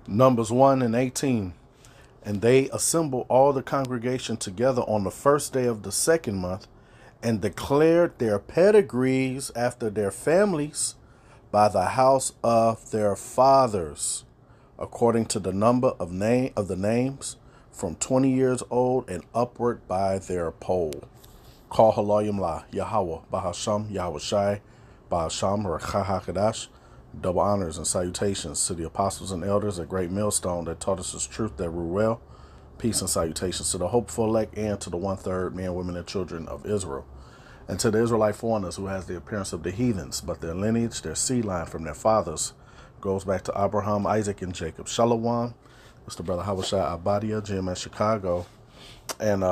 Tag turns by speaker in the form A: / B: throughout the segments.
A: Numbers 1 and 18. And they assembled all the congregation together on the first day of the second month, and declared their pedigrees after their families by the house of their fathers, according to the number of the names, from 20 years old and upward by their poll. Call Halayim La Yahweh Bahasham Yahweh Shai Bahasham Rakha. Double honors and salutations to the apostles and elders at Great Millstone that taught us this truth that rule well. Peace and salutations to the hopeful elect and to the 1/3 men, women, and children of Israel. And to the Israelite foreigners who has the appearance of the heathens, but their lineage, their seed line from their fathers, goes back to Abraham, Isaac, and Jacob. Shalom. Mr. Brother Habashai Abadia, Jim at Chicago. And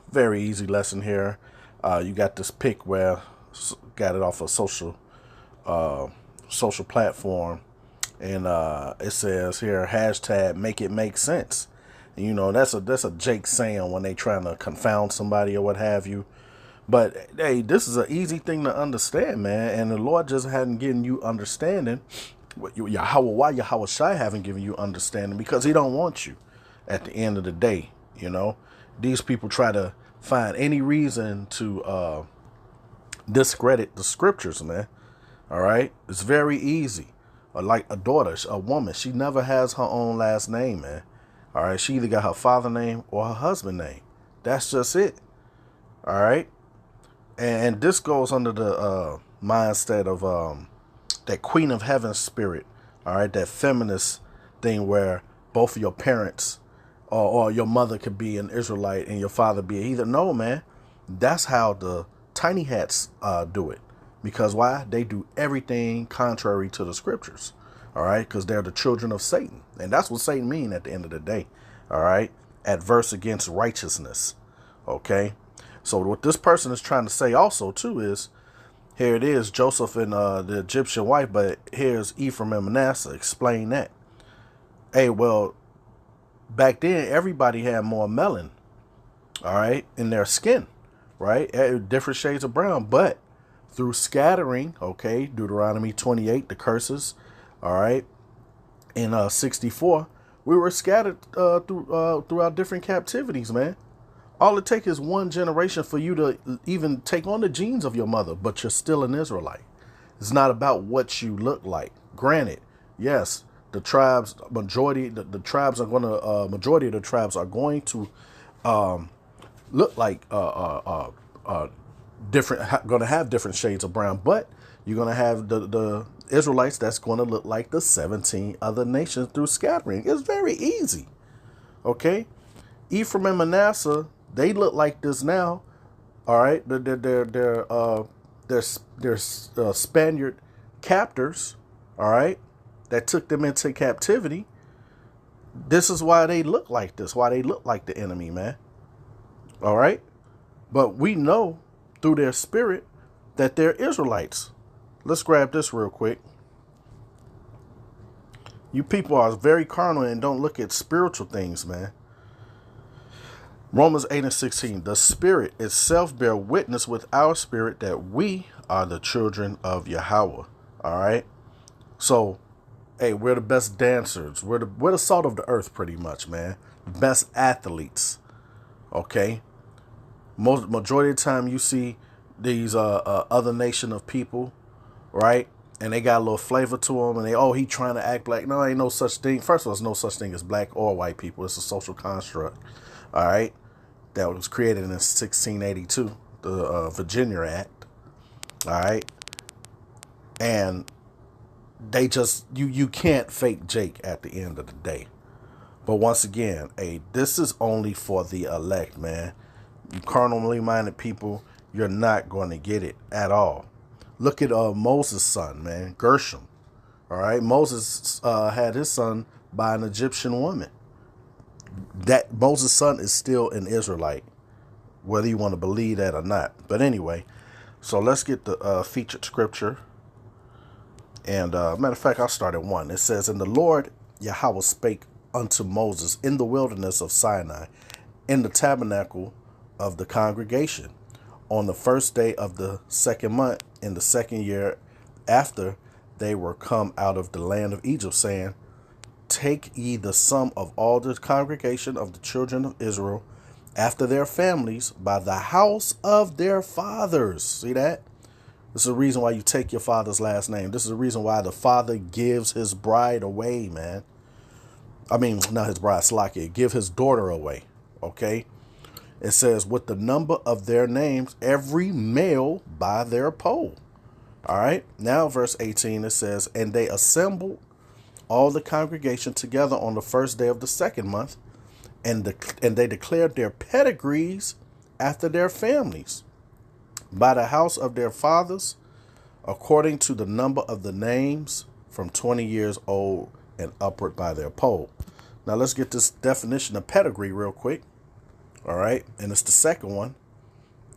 A: very easy lesson here. You got this pic where got it off a social platform, and it says here hashtag make it make sense. And, you know, that's a Jake saying when they trying to confound somebody or what have you. But hey, this is an easy thing to understand, man. And the Lord just hadn't given you understanding. Why Yahweh Shai haven't given you understanding? Because he don't want you at the end of the day. You know, these people try to find any reason to discredit the scriptures, man. All right. It's very easy. Like a daughter, a woman, she never has her own last name, man. All right. She either got her father name or her husband name. That's just it. All right. And this goes under the mindset of that Queen of Heaven spirit. All right. That feminist thing where both of your parents or your mother could be an Israelite and your father be either. No, man. That's how the tiny hats do it. Because why? They do everything contrary to the scriptures. All right. Because they're the children of Satan. And that's what Satan mean at the end of the day. All right. Adverse against righteousness. Okay. So what this person is trying to say also, too, is here it is, Joseph and the Egyptian wife. But here's Ephraim and Manasseh. Explain that. Hey, well, back then, everybody had more melanin. All right. In their skin. Right. Different shades of brown. But through scattering, okay, Deuteronomy 28, the curses, all right, in 64, we were scattered throughout different captivities, man. All it takes is one generation for you to even take on the genes of your mother, but you're still an Israelite. It's not about what you look like. Granted, yes, the tribes, majority of the tribes are going to look like different, going to have different shades of brown, but you're going to have the Israelites that's going to look like the 17 other nations through scattering. It's very easy. Okay. Ephraim and Manasseh, they look like this now. All right. They're Spaniard captors. All right. That took them into captivity. This is why they look like this. Why they look like the enemy, man. All right. But we know through their spirit that they're Israelites. Let's grab this real quick. You people are very carnal and don't look at spiritual things, man. Romans 8 and 16. The Spirit itself bear witness with our spirit that we are the children of Yahweh. All right. So, hey, we're the best dancers. We're the salt of the earth, pretty much, man. Best athletes. Okay. Majority of the time you see these other nation of people, right? And they got a little flavor to them, and he trying to act black. No, ain't no such thing. First of all, there's no such thing as black or white people. It's a social construct, all right? That was created in 1682, the Virginia Act, all right? And they just, you can't fake Jake at the end of the day. But once again, hey, this is only for the elect, man. You carnally minded people, you're not going to get it at all. Look at Moses' son, man, Gershom. All right, Moses had his son by an Egyptian woman. That Moses' son is still an Israelite, whether you want to believe that or not. But anyway, so let's get the featured scripture. And matter of fact, I'll start at 1. It says, "And the Lord Yahweh spake unto Moses in the wilderness of Sinai, in the tabernacle of the congregation, on the first day of the second month, in the second year after they were come out of the land of Egypt, saying, take ye the sum of all the congregation of the children of Israel after their families by the house of their fathers. See that? This is the reason why you take your father's last name. This is the reason why the father gives his bride away, man. I mean, not his bride, Slakia. Give his daughter away, okay? It says, with the number of their names, every male by their poll. All right? Now, verse 18, it says, and they assembled all the congregation together on the first day of the second month, and they declared their pedigrees after their families by the house of their fathers, according to the number of the names from 20 years old and upward by their poll. Now let's get this definition of pedigree real quick. All right. And it's the second one.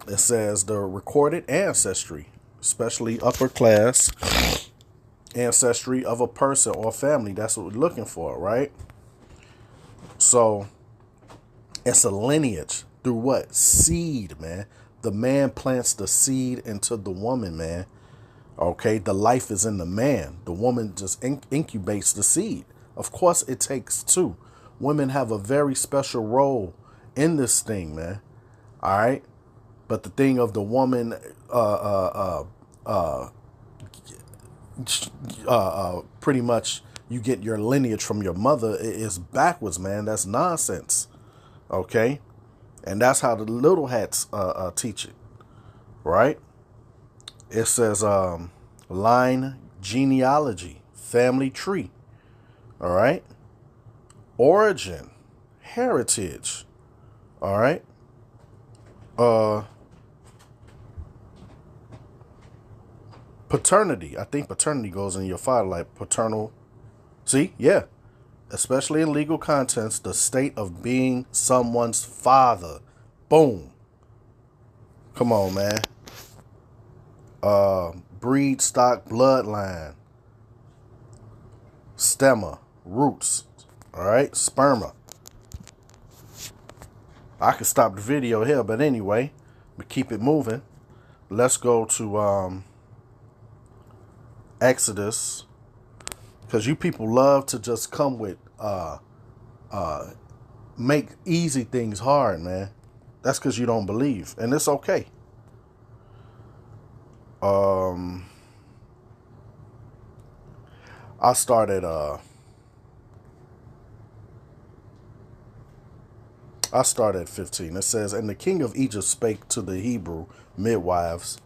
A: It says the recorded ancestry, especially upper class ancestry of a person or family. That's what we're looking for, right? So it's a lineage through what? Seed, man. The man plants the seed into the woman, man. Okay, the life is in the man. The woman just incubates the seed. Of course, it takes two. Women have a very special role in this thing, man. All right, but the thing of the woman, pretty much you get your lineage from your mother is backwards, man. That's nonsense. Okay, and that's how the little hats teach it, right? It says line genealogy, family tree. All right. Origin, heritage. All right. Paternity. I think paternity goes in your father, like paternal. See? Yeah. Especially in legal contents, the state of being someone's father. Boom. Come on, man. Breed, stock, bloodline. Stemma, roots. All right, sperma. I could stop the video here, but anyway, we keep it moving. Let's go to Exodus, because you people love to just come with make easy things hard, man. That's because you don't believe, and it's okay. I started at 15. It says, and the king of Egypt spake to the Hebrew midwives,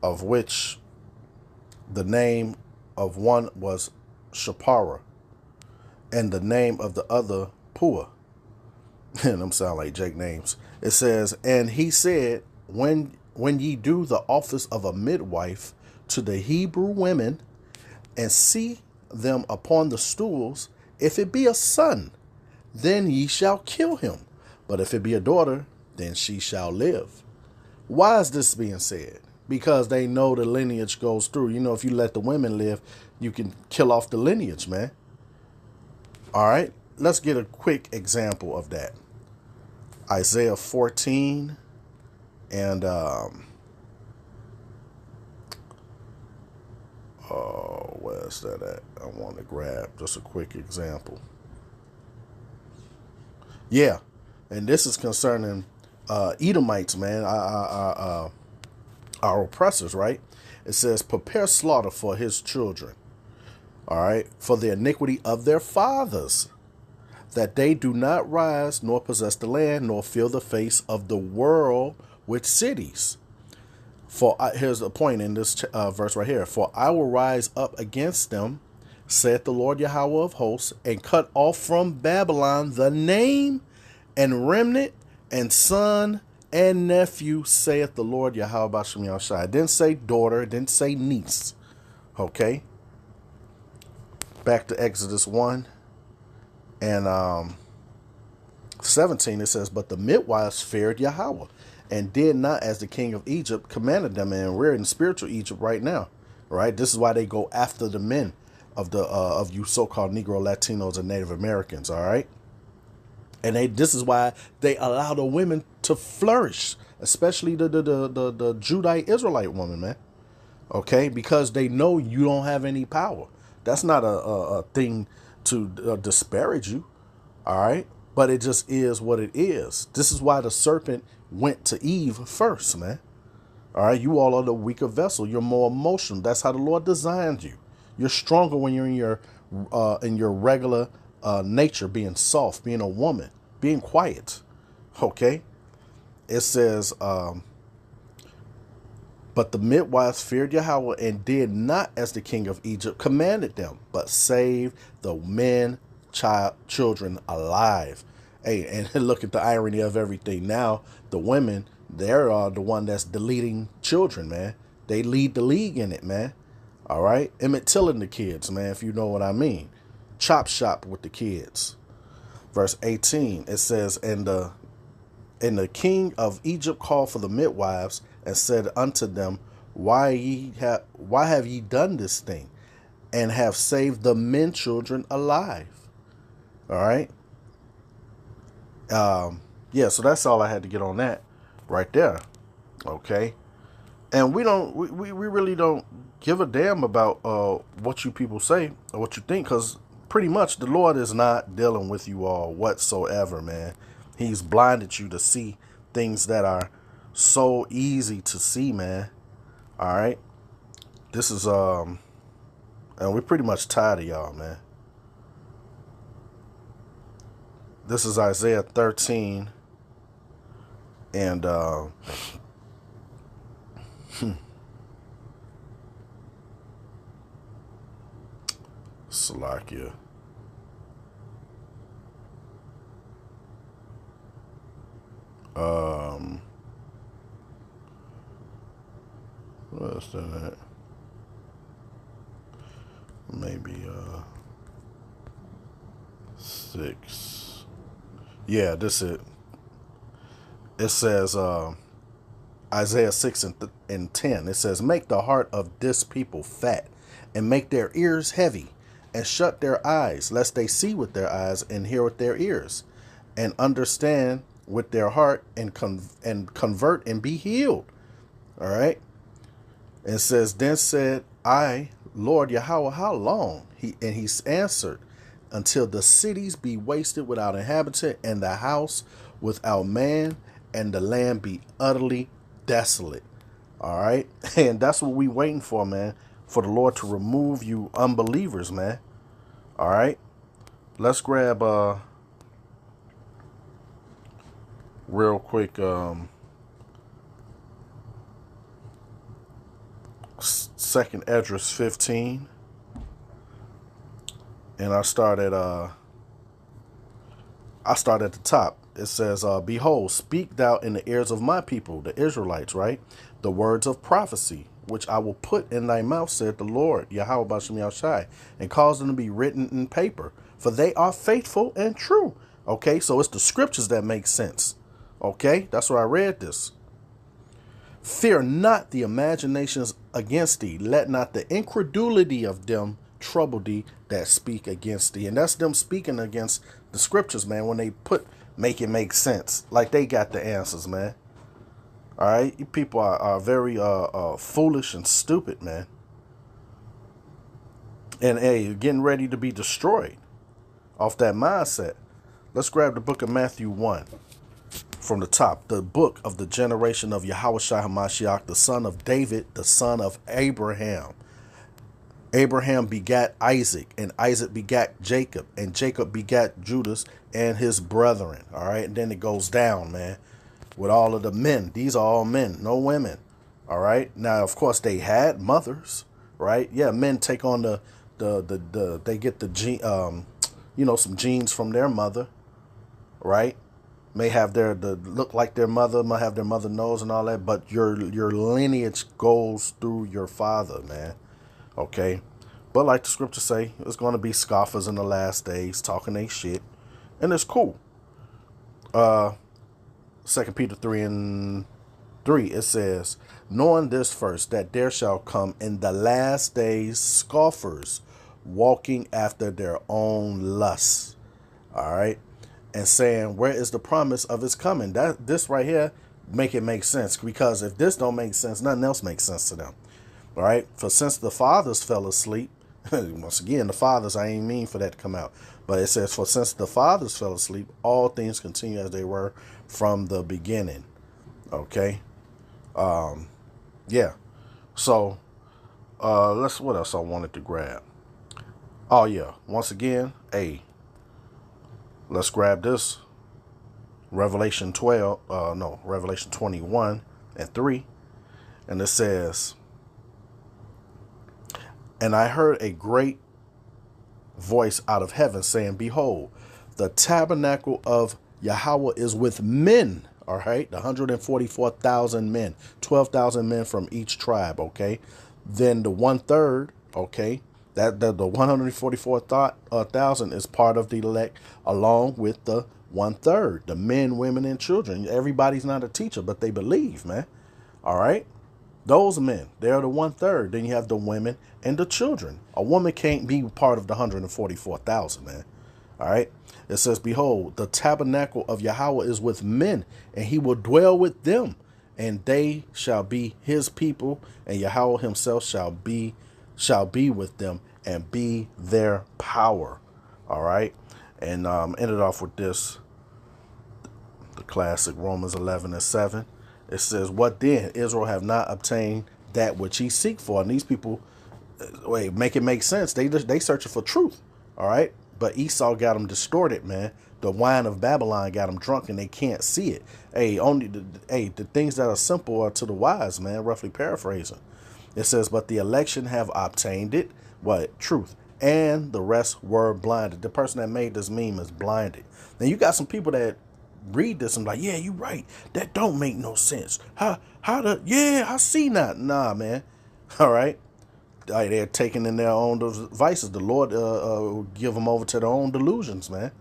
A: of which the name of one was Shapara, and the name of the other Pua. And them sound like Jake names. It says, and he said, when ye do the office of a midwife to the Hebrew women, and see them upon the stools, if it be a son, then ye shall kill him. But if it be a daughter, then she shall live. Why is this being said? Because they know the lineage goes through. You know, if you let the women live, you can kill off the lineage, man. All right, let's get a quick example of that. Isaiah 14 and where's that at? I want to grab just a quick example. Yeah, and this is concerning Edomites, man, our oppressors, right? It says, prepare slaughter for his children, all right, for the iniquity of their fathers, that they do not rise, nor possess the land, nor fill the face of the world with cities. For here's the point in this verse right here. For I will rise up against them, saith the Lord Yahweh of hosts, and cut off from Babylon the name and remnant and son and nephew, saith the Lord Yahweh B'Shem Yahushai. It didn't say daughter, it didn't say niece. Okay. Back to Exodus 1 and 17, it says, but the midwives feared Yahweh, and did not as the king of Egypt commanded them. And we're in spiritual Egypt right now, right? This is why they go after the men of the of you so-called Negro, Latinos, and Native Americans, all right? And this is why they allow the women to flourish, especially the Judite Israelite woman, man. Okay, because they know you don't have any power. That's not a thing to disparage you. All right. But it just is what it is. This is why the serpent went to Eve first, man. All right. You all are the weaker vessel. You're more emotional. That's how the Lord designed you. You're stronger when you're in your regular nature, being soft, being a woman, being quiet. Okay. It says, but the midwives feared Yahweh and did not as the king of Egypt commanded them, but saved the men, children alive. Hey, and look at the irony of everything. Now, the women, they're the one that's deleting children, man. They lead the league in it, man. All right? Emmett Tillin the kids, man, if you know what I mean. Chop shop with the kids. Verse 18, it says, And the king of Egypt called for the midwives and said unto them, Why have ye done this thing, and have saved the men children alive? All right. Yeah, so that's all I had to get on that right there. Okay. And we really don't give a damn about what you people say or what you think, because pretty much the Lord is not dealing with you all whatsoever, man. He's blinded you to see things that are so easy to see, man. All right. This is and we're pretty much tired of y'all, man. This is Isaiah 13 and Salakia. What's that? Maybe 6. Yeah, this is it. It says Isaiah 6 and 10. It says, Make the heart of this people fat, and make their ears heavy, and shut their eyes, lest they see with their eyes and hear with their ears, and understand with their heart and convert and be healed. All right. It says, Then said I, Lord Yahweh, how long? He answered, Until the cities be wasted without inhabitant, and the house without man, and the land be utterly desolate. All right. And that's what we waiting for, man. For the Lord to remove you unbelievers, man. All right. Let's grab real quick Second Esdras 15, and I start at the top. It says, Behold, speak thou in the ears of my people, the Israelites, right? The words of prophecy, which I will put in thy mouth, said the Lord, Yahweh Bashem Yahushai, and cause them to be written in paper, for they are faithful and true. Okay, so it's the scriptures that make sense. Okay, that's where I read this. Fear not the imaginations against thee. Let not the incredulity of them trouble thee that speak against thee. And that's them speaking against the scriptures, man, when they make it make sense. Like they got the answers, man. All right. You people are very foolish and stupid, man. And hey, you're getting ready to be destroyed off that mindset. Let's grab the book of Matthew 1. From the top, the book of the generation of Yahushua HaMashiach, the son of David, the son of Abraham. Abraham begat Isaac, and Isaac begat Jacob, and Jacob begat Judas and his brethren. All right, and then it goes down, man, with all of the men. These are all men, no women. All right. Now, of course, they had mothers, right? Yeah, men take on they get the gene, some genes from their mother, right? May have look like their mother, might have their mother nose and all that, but your lineage goes through your father, man. Okay, but like the scriptures say, it's going to be scoffers in the last days, talking they shit, and it's cool. 2 Peter 3:3, it says, knowing this first, that there shall come in the last days scoffers, walking after their own lusts. All right. And saying, where is the promise of his coming? This right here make it make sense, because if this don't make sense, nothing else makes sense to them. All right. For since the fathers fell asleep, Once again, the fathers, I ain't mean for that to come out. But it says, for since the fathers fell asleep, all things continue as they were from the beginning. Okay. Yeah. So, what else I wanted to grab? Oh, yeah. Once again, hey, let's grab this. Revelation 21 and 3. And it says, and I heard a great voice out of heaven saying, behold, the tabernacle of Yahweh is with men. All right. The 144,000 men, 12,000 men from each tribe. Okay. Then the 1/3. Okay. That the 144,000 is part of the elect, along with the 1/3, the men, women, and children. Everybody's not a teacher, but they believe, man. All right. Those men, they're the 1/3. Then you have the women and the children. A woman can't be part of the 144,000, man. All right. It says, behold, the tabernacle of Yahweh is with men, and he will dwell with them, and they shall be his people, and Yahweh himself shall be with them and be their power. All right. And ended off with this, the classic Romans 11:7. It says, what then? Israel have not obtained that which he seek for. And these people, wait, make it make sense. They searching for truth. All right. But Esau got them distorted, man. The wine of Babylon got them drunk and they can't see it. Hey, the things that are simple are to the wise, man. Roughly paraphrasing. It says, but the election have obtained it. What? Truth. And the rest were blinded. The person that made this meme is blinded. Now you got some people that read this and like, yeah, you right. That don't make no sense. I see not. Nah, man. All right. They're taking in their own devices. The Lord give them over to their own delusions, man.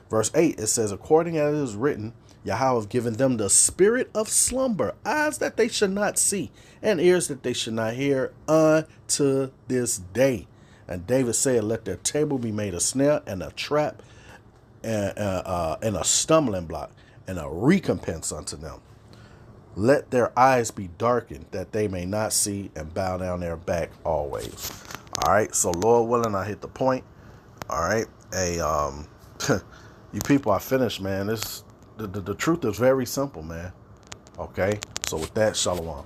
A: Verse 8, it says, according as it is written, Yahweh have given them the spirit of slumber, eyes that they should not see, and ears that they should not hear unto this day. And David said, let their table be made a snare and a trap and a stumbling block and a recompense unto them. Let their eyes be darkened that they may not see, and bow down their back always. All right. So Lord willing, I hit the point. All right. Hey, you people are finished, man. The truth is very simple, man. Okay. So with that, shalom.